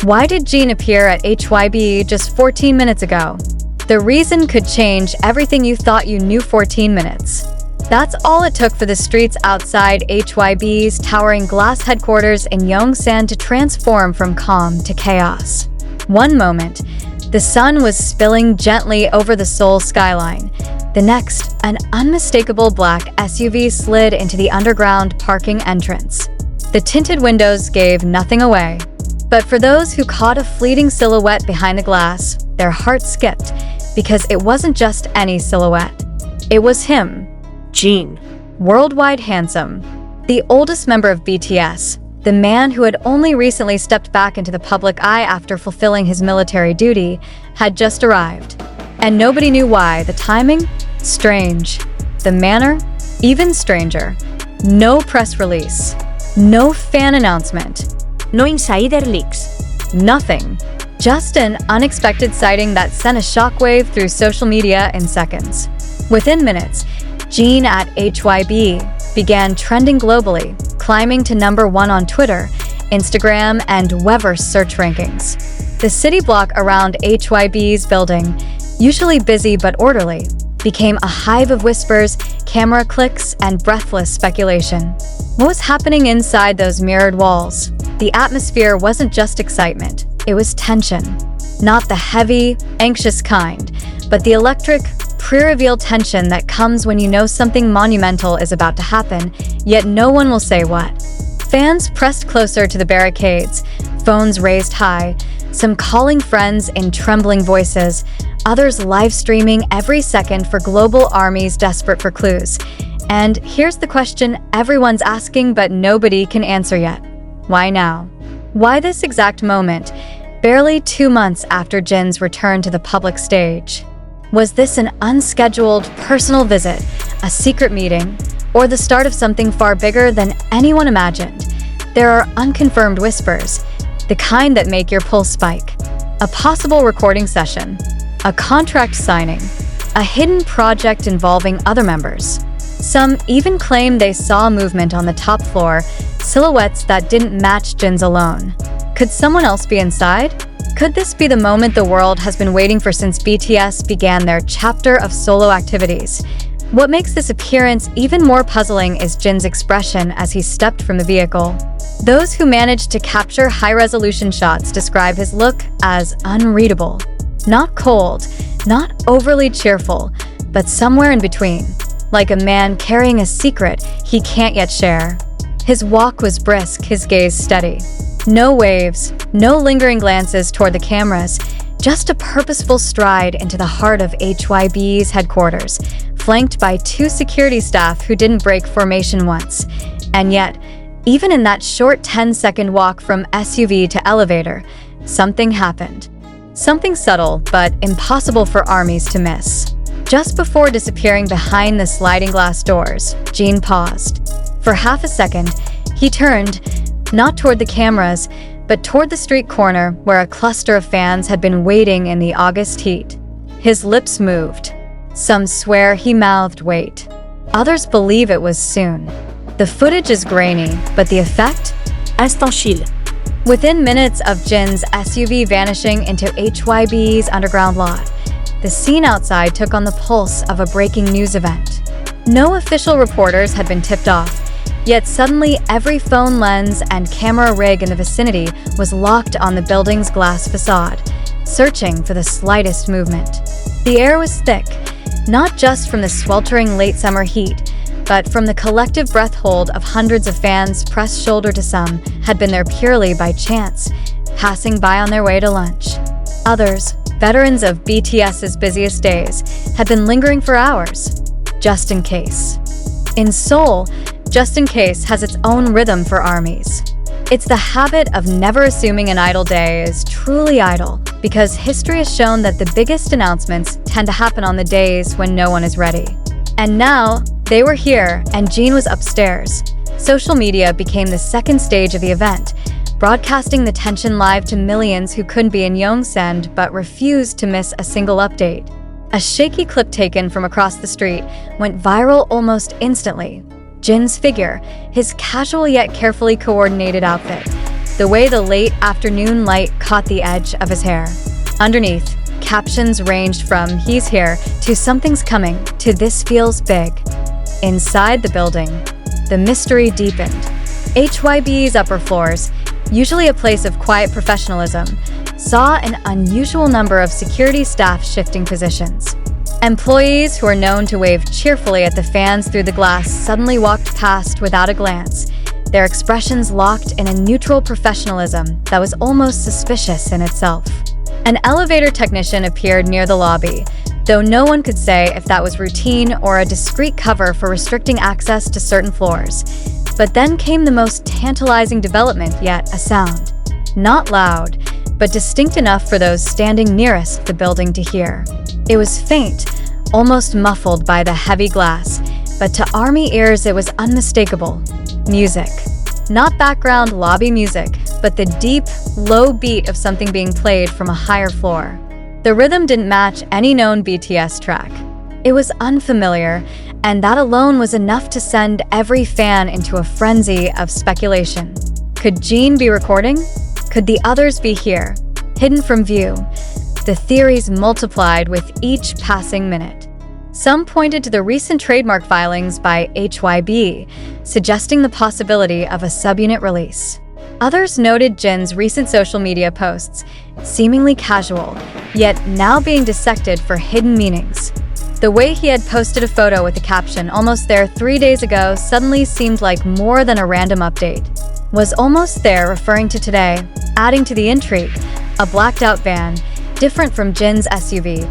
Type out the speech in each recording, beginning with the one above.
Why did Jin appear at HYBE just 14 minutes ago? The reason could change everything you thought you knew 14 minutes. That's all it took for the streets outside HYBE's towering glass headquarters in Yongsan to transform from calm to chaos. One moment, the sun was spilling gently over the Seoul skyline. The next, an unmistakable black SUV slid into the underground parking entrance. The tinted windows gave nothing away. But for those who caught a fleeting silhouette behind the glass, their hearts skipped, because it wasn't just any silhouette. It was him, Jin. worldwide handsome. The oldest member of BTS, the man who had only recently stepped back into the public eye after fulfilling his military duty, had just arrived. And nobody knew why. The timing? Strange. The manner? Even stranger. No press release. No fan announcement. No insider leaks. Nothing. Just an unexpected sighting that sent a shockwave through social media in seconds. Within minutes, Jin at HYBE began trending globally, climbing to #1 on Twitter, Instagram, and Weverse search rankings. The city block around HYBE's building, usually busy but orderly, became a hive of whispers, camera clicks, and breathless speculation. What was happening inside those mirrored walls? The atmosphere wasn't just excitement, it was tension. Not the heavy, anxious kind, but the electric, pre-reveal tension that comes when you know something monumental is about to happen, yet no one will say what. Fans pressed closer to the barricades, phones raised high, some calling friends in trembling voices, others live streaming every second for global armies desperate for clues. And here's the question everyone's asking but nobody can answer yet. Why now? Why this exact moment, barely 2 months after Jin's return to the public stage? Was this an unscheduled personal visit, a secret meeting, or the start of something far bigger than anyone imagined? There are unconfirmed whispers, the kind that make your pulse spike. A possible recording session, a contract signing, a hidden project involving other members. Some even claim they saw movement on the top floor, silhouettes that didn't match Jin's alone. Could someone else be inside? Could this be the moment the world has been waiting for since BTS began their chapter of solo activities? What makes this appearance even more puzzling is Jin's expression as he stepped from the vehicle. Those who managed to capture high-resolution shots describe his look as unreadable. Not cold, not overly cheerful, but somewhere in between. Like a man carrying a secret he can't yet share. His walk was brisk, his gaze steady. No waves, no lingering glances toward the cameras, just a purposeful stride into the heart of HYBE's headquarters, flanked by 2 security staff who didn't break formation once. And yet, even in that short 10-second walk from SUV to elevator, something happened. Something subtle, but impossible for armies to miss. Just before disappearing behind the sliding glass doors, Jin paused. For half a second, he turned, not toward the cameras, but toward the street corner where a cluster of fans had been waiting in the August heat. His lips moved. Some swear he mouthed wait. Others believe it was soon. The footage is grainy, but the effect? Instantiel. Within minutes of Jin's SUV vanishing into HYBE's underground lot, the scene outside took on the pulse of a breaking news event. No official reporters had been tipped off, yet suddenly every phone lens and camera rig in the vicinity was locked on the building's glass facade, searching for the slightest movement. The air was thick, not just from the sweltering late summer heat, but from the collective breath hold of hundreds of fans pressed shoulder to some had been there purely by chance, passing by on their way to lunch. Others, veterans of BTS's busiest days, had been lingering for hours, just in case. In Seoul, just in case has its own rhythm for armies. It's the habit of never assuming an idle day is truly idle, because history has shown that the biggest announcements tend to happen on the days when no one is ready. And now, they were here, and Jin was upstairs. Social media became the second stage of the event, broadcasting the tension live to millions who couldn't be in Yongsan but refused to miss a single update. A shaky clip taken from across the street went viral almost instantly. Jin's figure, his casual yet carefully coordinated outfit, the way the late afternoon light caught the edge of his hair. Underneath, captions ranged from "he's here" to "something's coming" to "this feels big." Inside the building, the mystery deepened. HYBE's upper floors, usually a place of quiet professionalism, saw an unusual number of security staff shifting positions. Employees who are known to wave cheerfully at the fans through the glass suddenly walked past without a glance, their expressions locked in a neutral professionalism that was almost suspicious in itself. An elevator technician appeared near the lobby, though no one could say if that was routine or a discreet cover for restricting access to certain floors. But then came the most tantalizing development yet, a sound. Not loud, but distinct enough for those standing nearest the building to hear. It was faint, almost muffled by the heavy glass, but to ARMY ears it was unmistakable. Music. Not background lobby music, but the deep, low beat of something being played from a higher floor. The rhythm didn't match any known BTS track. It was unfamiliar, and that alone was enough to send every fan into a frenzy of speculation. Could Jin be recording? Could the others be here, hidden from view? The theories multiplied with each passing minute. Some pointed to the recent trademark filings by HYBE, suggesting the possibility of a subunit release. Others noted Jin's recent social media posts, seemingly casual, yet now being dissected for hidden meanings. The way he had posted a photo with the caption "almost there 3 days ago" suddenly seemed like more than a random update. Was almost there referring to today, adding to the intrigue? A blacked-out van, different from Jin's SUV,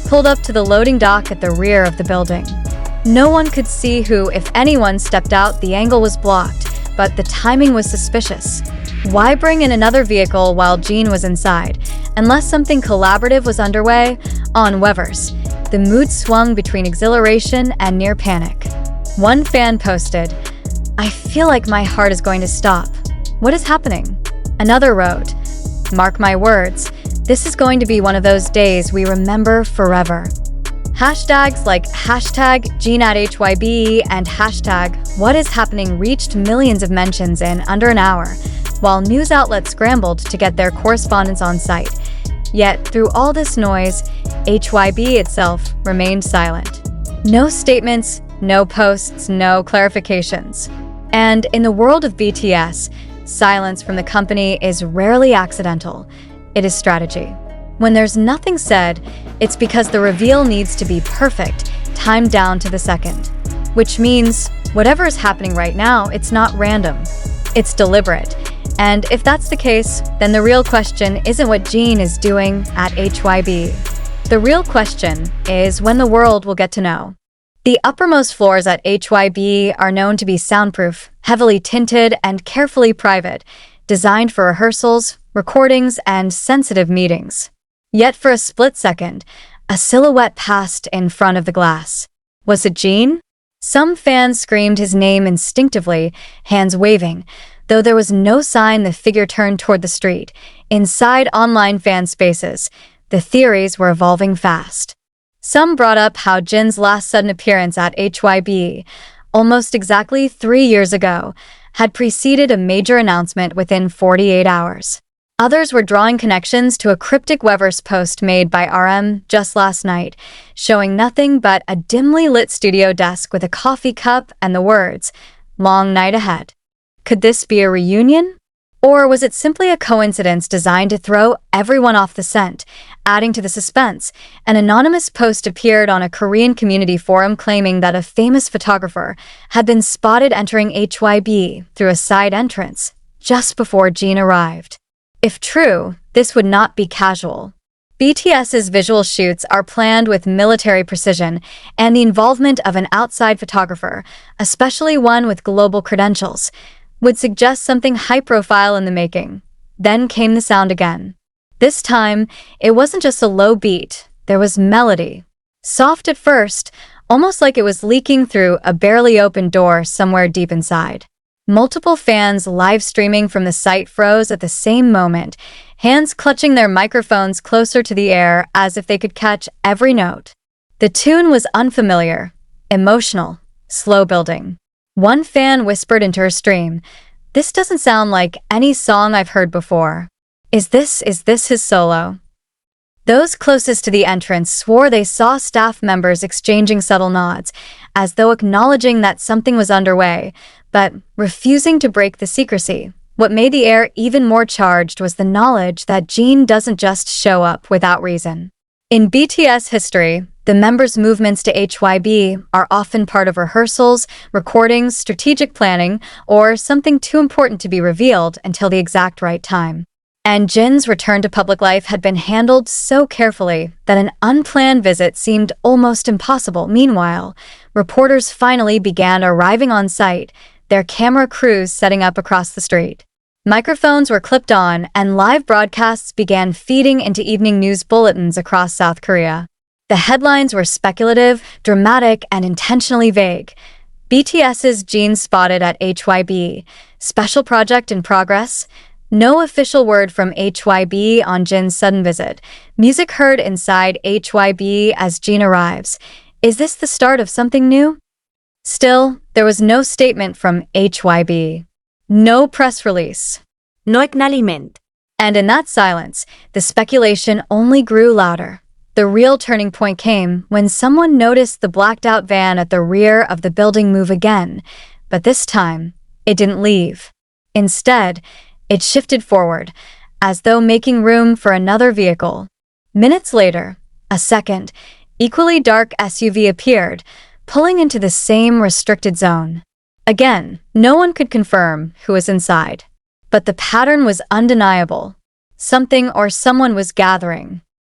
pulled up to the loading dock at the rear of the building. No one could see who, if anyone, stepped out. The angle was blocked, but the timing was suspicious. Why bring in another vehicle while Jin was inside? Unless something collaborative was underway? On Weverse, the mood swung between exhilaration and near panic. One fan posted, "I feel like my heart is going to stop. What is happening?" Another wrote, "Mark my words, this is going to be one of those days we remember forever." Hashtags like #Jin@HYBE and #WhatIsHappening reached millions of mentions in under an hour, while news outlets scrambled to get their correspondents on site. Yet, through all this noise, HYBE itself remained silent. No statements, no posts, no clarifications. And in the world of BTS, silence from the company is rarely accidental. It is strategy. When there's nothing said, it's because the reveal needs to be perfect, timed down to the second. Which means, whatever is happening right now, it's not random. It's deliberate. And if that's the case, then the real question isn't what Jin is doing at HYBE. The real question is when the world will get to know. The uppermost floors at HYBE are known to be soundproof, heavily tinted, and carefully private, designed for rehearsals, recordings, and sensitive meetings. Yet for a split second, a silhouette passed in front of the glass. Was it Jin? Some fans screamed his name instinctively, hands waving, though there was no sign the figure turned toward the street. Inside online fan spaces, the theories were evolving fast. Some brought up how Jin's last sudden appearance at HYBE, almost exactly 3 years ago, had preceded a major announcement within 48 hours. Others were drawing connections to a cryptic Weverse post made by RM just last night, showing nothing but a dimly lit studio desk with a coffee cup and the words, "Long night ahead." Could this be a reunion? Or was it simply a coincidence designed to throw everyone off the scent? Adding to the suspense, an anonymous post appeared on a Korean community forum claiming that a famous photographer had been spotted entering HYBE through a side entrance just before Jin arrived. If true, this would not be casual. BTS's visual shoots are planned with military precision, and the involvement of an outside photographer, especially one with global credentials, would suggest something high-profile in the making. Then came the sound again. This time, it wasn't just a low beat, there was melody. Soft at first, almost like it was leaking through a barely opened door somewhere deep inside. Multiple fans live streaming from the site froze at the same moment, hands clutching their microphones closer to the air as if they could catch every note. The tune was unfamiliar, emotional, slow building. One fan whispered into her stream, This doesn't sound like any song I've heard before. Is this his solo? Those closest to the entrance swore they saw staff members exchanging subtle nods, as though acknowledging that something was underway, but refusing to break the secrecy. What made the air even more charged was the knowledge that Jin doesn't just show up without reason. In BTS history, the members' movements to HYBE are often part of rehearsals, recordings, strategic planning, or something too important to be revealed until the exact right time. And Jin's return to public life had been handled so carefully that an unplanned visit seemed almost impossible. Meanwhile, reporters finally began arriving on site, their camera crews setting up across the street. Microphones were clipped on, and live broadcasts began feeding into evening news bulletins across South Korea. The headlines were speculative, dramatic, and intentionally vague. BTS's Jin spotted at HYBE, special project in progress. No official word from HYBE on Jin's sudden visit. Music heard inside HYBE as Jin arrives. Is this the start of something new? Still, there was no statement from HYBE. No press release. No acknowledgement. And in that silence, the speculation only grew louder. The real turning point came when someone noticed the blacked-out van at the rear of the building move again. But this time, it didn't leave. Instead, it shifted forward, as though making room for another vehicle. Minutes later, a second, equally dark SUV appeared, pulling into the same restricted zone. Again, no one could confirm who was inside. But the pattern was undeniable. Something or someone was gathering.